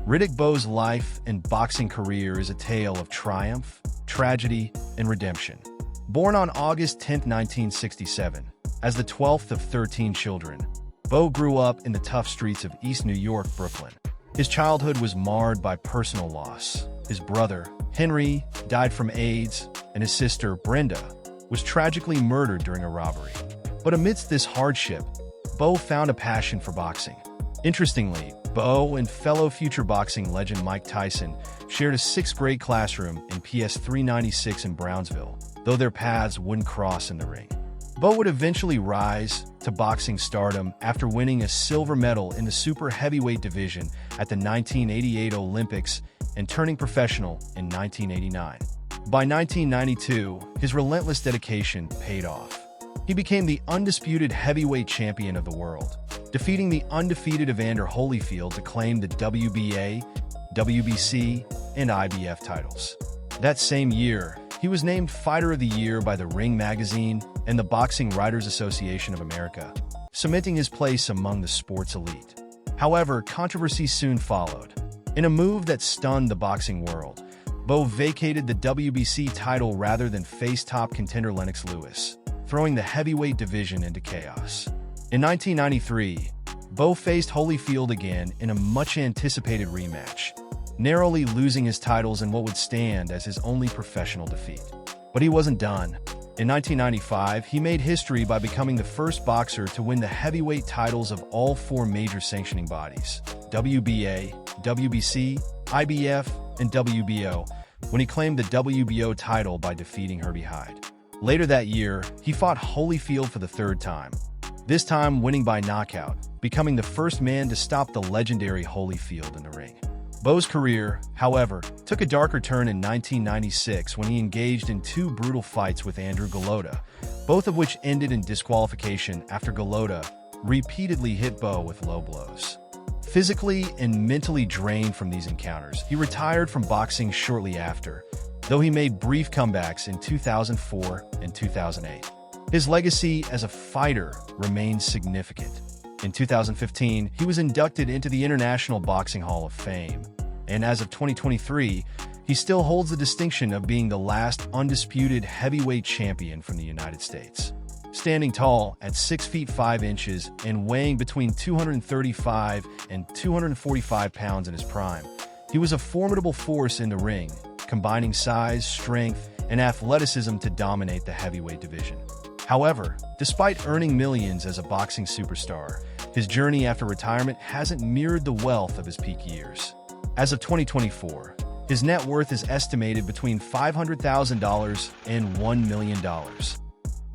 Riddick Bowe's life and boxing career is a tale of triumph, tragedy, and redemption. Born on August 10, 1967, as the 12th of 13 children, Bowe grew up in the tough streets of East New York, Brooklyn. His childhood was marred by personal loss. His brother, Henry, died from AIDS, and his sister, Brenda, was tragically murdered during a robbery. But amidst this hardship, Bowe found a passion for boxing. Interestingly, Bowe and fellow future boxing legend Mike Tyson shared a sixth-grade classroom in PS 396 in Brownsville, though their paths wouldn't cross in the ring. Bowe would eventually rise to boxing stardom after winning a silver medal in the super heavyweight division at the 1988 Olympics and turning professional in 1989. By 1992, his relentless dedication paid off. He became the undisputed heavyweight champion of the world, defeating the undefeated Evander Holyfield to claim the WBA, WBC, and IBF titles. That same year, he was named Fighter of the Year by the Ring magazine and the Boxing Writers Association of America, cementing his place among the sport's elite. However, controversy soon followed. In a move that stunned the boxing world, Bowe vacated the WBC title rather than face top contender Lennox Lewis, throwing the heavyweight division into chaos. In 1993, Bowe faced Holyfield again in a much-anticipated rematch, narrowly losing his titles in what would stand as his only professional defeat. But he wasn't done. In 1995, he made history by becoming the first boxer to win the heavyweight titles of all four major sanctioning bodies, WBA, WBC, IBF, and WBO, when he claimed the WBO title by defeating Herbie Hyde. Later that year, he fought Holyfield for the third time, this time winning by knockout, becoming the first man to stop the legendary Holyfield in the ring. Bowe's career, however, took a darker turn in 1996 when he engaged in two brutal fights with Andrew Golota, both of which ended in disqualification after Golota repeatedly hit Bowe with low blows. Physically and mentally drained from these encounters, he retired from boxing shortly after, though he made brief comebacks in 2004 and 2008. His legacy as a fighter remains significant. In 2015, he was inducted into the International Boxing Hall of Fame, and as of 2023, he still holds the distinction of being the last undisputed heavyweight champion from the United States. Standing tall at 6 feet 5 inches and weighing between 235 and 245 pounds in his prime, he was a formidable force in the ring, combining size, strength, and athleticism to dominate the heavyweight division. However, despite earning millions as a boxing superstar, his journey after retirement hasn't mirrored the wealth of his peak years. As of 2024, his net worth is estimated between $500,000 and $1 million.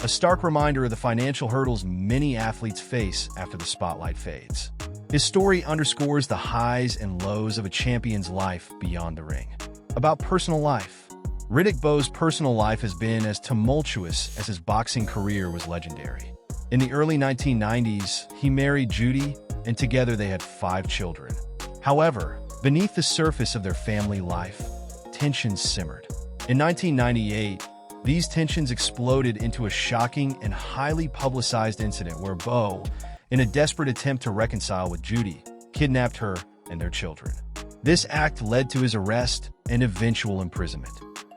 A stark reminder of the financial hurdles many athletes face after the spotlight fades. His story underscores the highs and lows of a champion's life beyond the ring. About personal life, Riddick Bowe's personal life has been as tumultuous as his boxing career was legendary. In the early 1990s, he married Judy, and together they had 5 children. However, beneath the surface of their family life, tensions simmered. In 1998, these tensions exploded into a shocking and highly publicized incident where Bowe, in a desperate attempt to reconcile with Judy, kidnapped her and their children. This act led to his arrest and eventual imprisonment.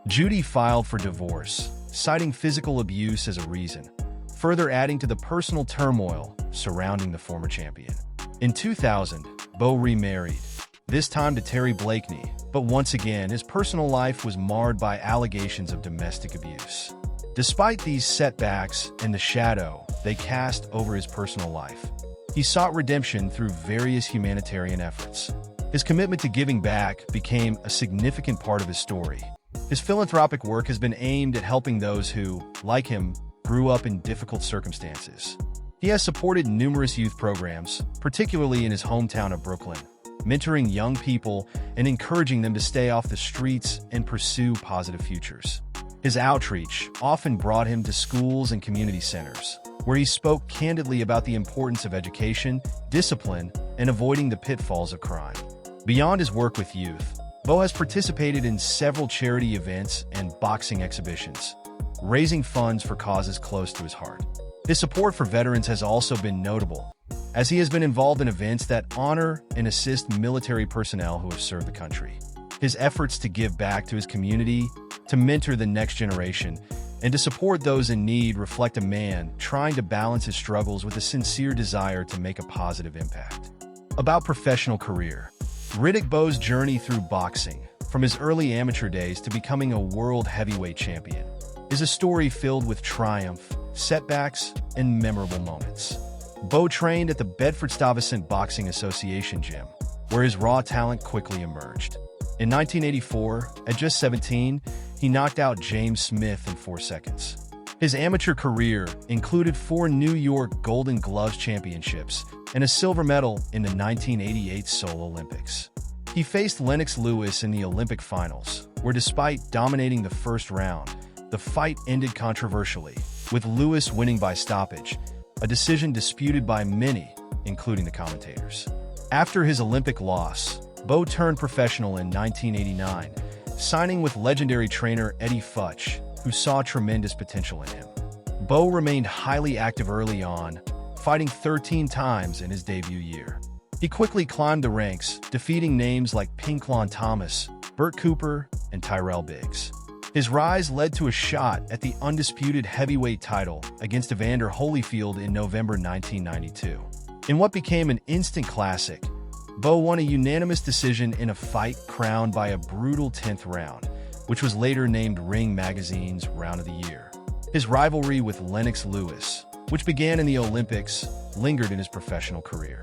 Judy filed for divorce, citing physical abuse as a reason, further adding to the personal turmoil surrounding the former champion. In 2000, Bowe remarried, this time to Terry Blakeney, but once again his personal life was marred by allegations of domestic abuse. Despite these setbacks and the shadow they cast over his personal life, he sought redemption through various humanitarian efforts. His commitment to giving back became a significant part of his story. His philanthropic work has been aimed at helping those who, like him, grew up in difficult circumstances. He has supported numerous youth programs, particularly in his hometown of Brooklyn, mentoring young people and encouraging them to stay off the streets and pursue positive futures. His outreach often brought him to schools and community centers, where he spoke candidly about the importance of education, discipline, and avoiding the pitfalls of crime. Beyond his work with youth, Bowe has participated in several charity events and boxing exhibitions, raising funds for causes close to his heart. His support for veterans has also been notable, as he has been involved in events that honor and assist military personnel who have served the country. His efforts to give back to his community, to mentor the next generation, and to support those in need reflect a man trying to balance his struggles with a sincere desire to make a positive impact. About professional career. Riddick Bowe's journey through boxing, from his early amateur days to becoming a world heavyweight champion, is a story filled with triumph, setbacks, and memorable moments. Bowe trained at the Bedford-Stuyvesant Boxing Association gym, where his raw talent quickly emerged. In 1984, at just 17, he knocked out James Smith in 4 seconds. His amateur career included 4 New York Golden Gloves championships and a silver medal in the 1988 Seoul Olympics. He faced Lennox Lewis in the Olympic finals, where despite dominating the first round, the fight ended controversially, with Lewis winning by stoppage, a decision disputed by many, including the commentators. After his Olympic loss, Bowe turned professional in 1989, signing with legendary trainer Eddie Futch, who saw tremendous potential in him. Bowe remained highly active early on, fighting 13 times in his debut year. He quickly climbed the ranks, defeating names like Pinklon Thomas, Burt Cooper, and Tyrell Biggs. His rise led to a shot at the undisputed heavyweight title against Evander Holyfield in November 1992. In what became an instant classic, Bowe won a unanimous decision in a fight crowned by a brutal 10th round, which was later named Ring Magazine's Round of the Year. His rivalry with Lennox Lewis, which began in the Olympics, lingered in his professional career.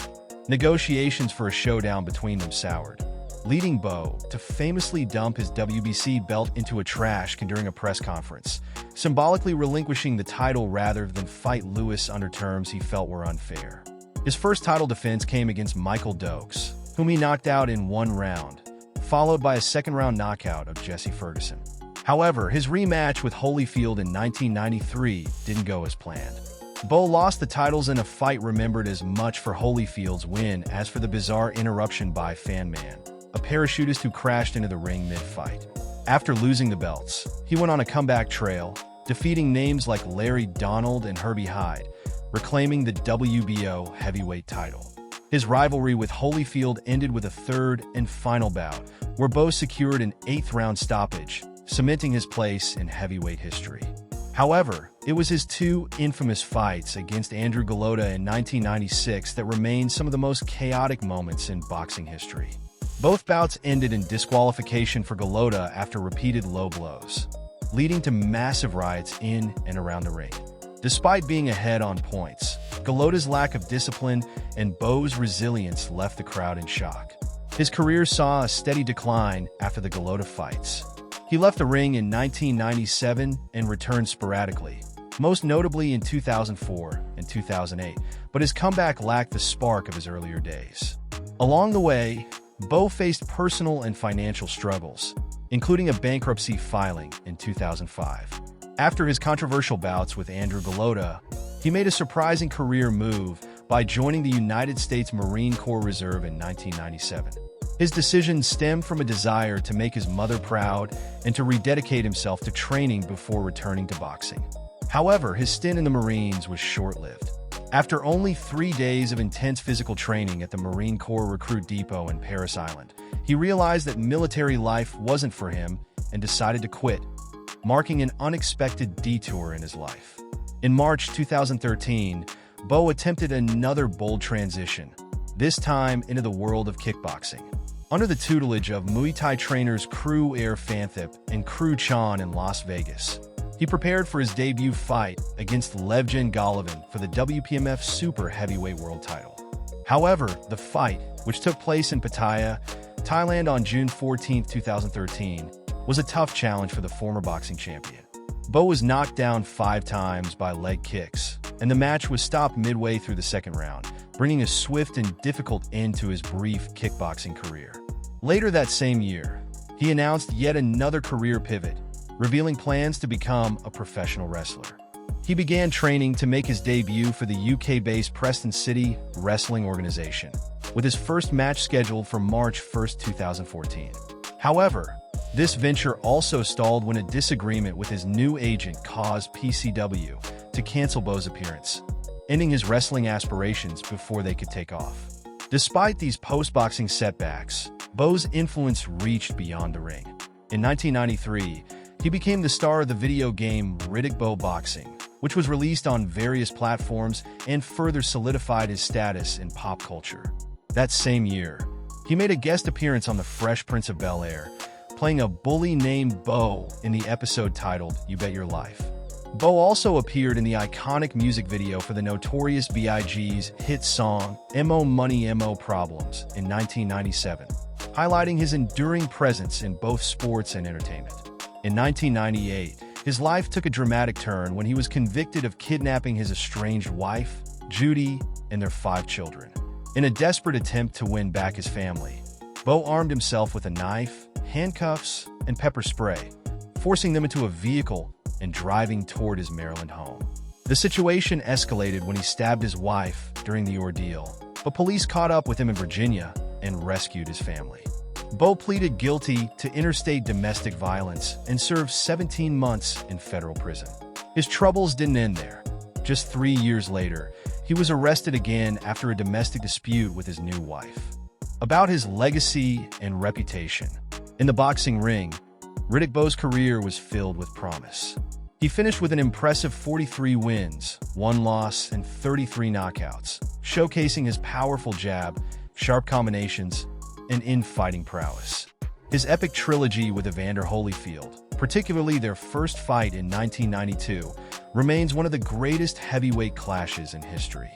Negotiations for a showdown between them soured, leading Bowe to famously dump his WBC belt into a trash can during a press conference, symbolically relinquishing the title rather than fight Lewis under terms he felt were unfair. His first title defense came against Michael Dokes, whom he knocked out in 1 round, followed by a second-round knockout of Jesse Ferguson. However, his rematch with Holyfield in 1993 didn't go as planned. Bowe lost the titles in a fight remembered as much for Holyfield's win as for the bizarre interruption by Fan Man, a parachutist who crashed into the ring mid-fight. After losing the belts, he went on a comeback trail, defeating names like Larry Donald and Herbie Hyde, reclaiming the WBO heavyweight title. His rivalry with Holyfield ended with a 3rd and final bout, where Bowe secured an 8th-round stoppage, cementing his place in heavyweight history. However, it was his 2 infamous fights against Andrew Golota in 1996 that remain some of the most chaotic moments in boxing history. Both bouts ended in disqualification for Golota after repeated low blows, leading to massive riots in and around the ring. Despite being ahead on points, Golota's lack of discipline and Bowe's resilience left the crowd in shock. His career saw a steady decline after the Golota fights. He left the ring in 1997 and returned sporadically, most notably in 2004 and 2008, but his comeback lacked the spark of his earlier days. Along the way, Bowe faced personal and financial struggles, including a bankruptcy filing in 2005. After his controversial bouts with Andrew Golota, he made a surprising career move by joining the United States Marine Corps Reserve in 1997. His decision stemmed from a desire to make his mother proud and to rededicate himself to training before returning to boxing. However, his stint in the Marines was short-lived. After only 3 days of intense physical training at the Marine Corps Recruit Depot in Paris Island, he realized that military life wasn't for him and decided to quit, marking an unexpected detour in his life. In March 2013, Bowe attempted another bold transition, this time into the world of kickboxing. Under the tutelage of Muay Thai trainers Crew Air Fanthip and Crew Chan in Las Vegas, he prepared for his debut fight against Levgen Golovin for the WPMF Super Heavyweight World title. However, the fight, which took place in Pattaya, Thailand on June 14, 2013, was a tough challenge for the former boxing champion. Bowe was knocked down 5 times by leg kicks, and the match was stopped midway through the second round, bringing a swift and difficult end to his brief kickboxing career. Later that same year, he announced yet another career pivot, revealing plans to become a professional wrestler. He began training to make his debut for the UK-based Preston City Wrestling Organization, with his first match scheduled for March 1, 2014. However, this venture also stalled when a disagreement with his new agent caused PCW to cancel Bowe's appearance. ending his wrestling aspirations before they could take off. Despite these post-boxing setbacks, Bowe's influence reached beyond the ring. In 1993, he became the star of the video game Riddick Bowe Boxing, which was released on various platforms and further solidified his status in pop culture. That same year, he made a guest appearance on The Fresh Prince of Bel-Air, playing a bully named Bowe in the episode titled You Bet Your Life. Bowe also appeared in the iconic music video for the Notorious B.I.G.'s hit song M.O. Money M.O. Problems in 1997, highlighting his enduring presence in both sports and entertainment. In 1998, his life took a dramatic turn when he was convicted of kidnapping his estranged wife, Judy, and their 5 children. In a desperate attempt to win back his family, Bowe armed himself with a knife, handcuffs, and pepper spray, forcing them into a vehicle and driving toward his Maryland home. The situation escalated when he stabbed his wife during the ordeal, but police caught up with him in Virginia and rescued his family. Bowe pleaded guilty to interstate domestic violence and served 17 months in federal prison. His troubles didn't end there. Just 3 years later, he was arrested again after a domestic dispute with his new wife. About his legacy and reputation. In the boxing ring, Riddick Bowe's career was filled with promise. He finished with an impressive 43 wins, 1 loss, and 33 knockouts, showcasing his powerful jab, sharp combinations, and in-fighting prowess. His epic trilogy with Evander Holyfield, particularly their first fight in 1992, remains one of the greatest heavyweight clashes in history.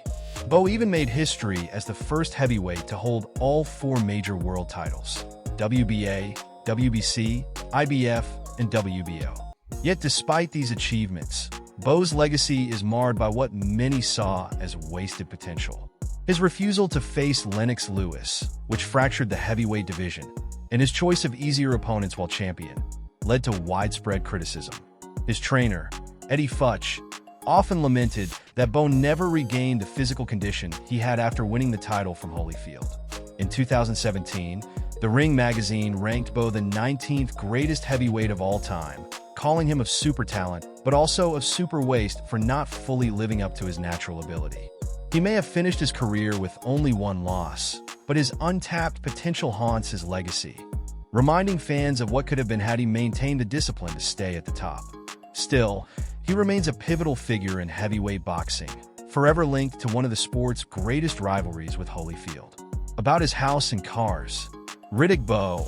Bowe even made history as the first heavyweight to hold all 4 major world titles: WBA, WBC, IBF, and WBO. Yet despite these achievements, Bowe's legacy is marred by what many saw as wasted potential. His refusal to face Lennox Lewis, which fractured the heavyweight division, and his choice of easier opponents while champion, led to widespread criticism. His trainer, Eddie Futch, often lamented that Bowe never regained the physical condition he had after winning the title from Holyfield. In 2017, The Ring magazine ranked Bowe the 19th greatest heavyweight of all time, calling him of super talent, but also of super waste for not fully living up to his natural ability. He may have finished his career with only 1 loss, but his untapped potential haunts his legacy, reminding fans of what could have been had he maintained the discipline to stay at the top. Still, he remains a pivotal figure in heavyweight boxing, forever linked to one of the sport's greatest rivalries with Holyfield. About his house and cars, Riddick Bowe,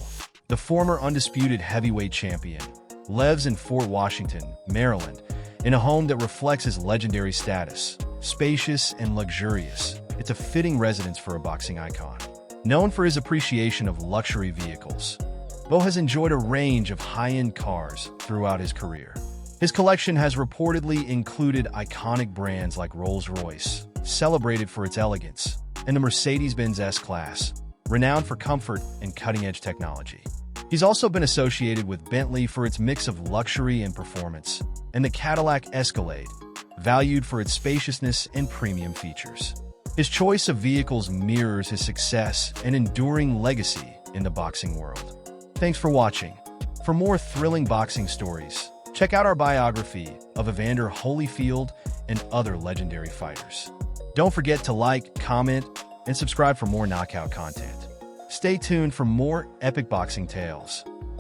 the former undisputed heavyweight champion, lives in Fort Washington, Maryland, in a home that reflects his legendary status. Spacious and luxurious, it's a fitting residence for a boxing icon. Known for his appreciation of luxury vehicles, Bowe has enjoyed a range of high-end cars throughout his career. His collection has reportedly included iconic brands like Rolls-Royce, celebrated for its elegance, and the Mercedes-Benz S-Class, renowned for comfort and cutting-edge technology. He's also been associated with Bentley for its mix of luxury and performance, and the Cadillac Escalade, valued for its spaciousness and premium features. His choice of vehicles mirrors his success and enduring legacy in the boxing world. Thanks for watching. For more thrilling boxing stories, check out our biography of Evander Holyfield and other legendary fighters. Don't forget to like, comment, and subscribe for more knockout content. Stay tuned for more epic boxing tales.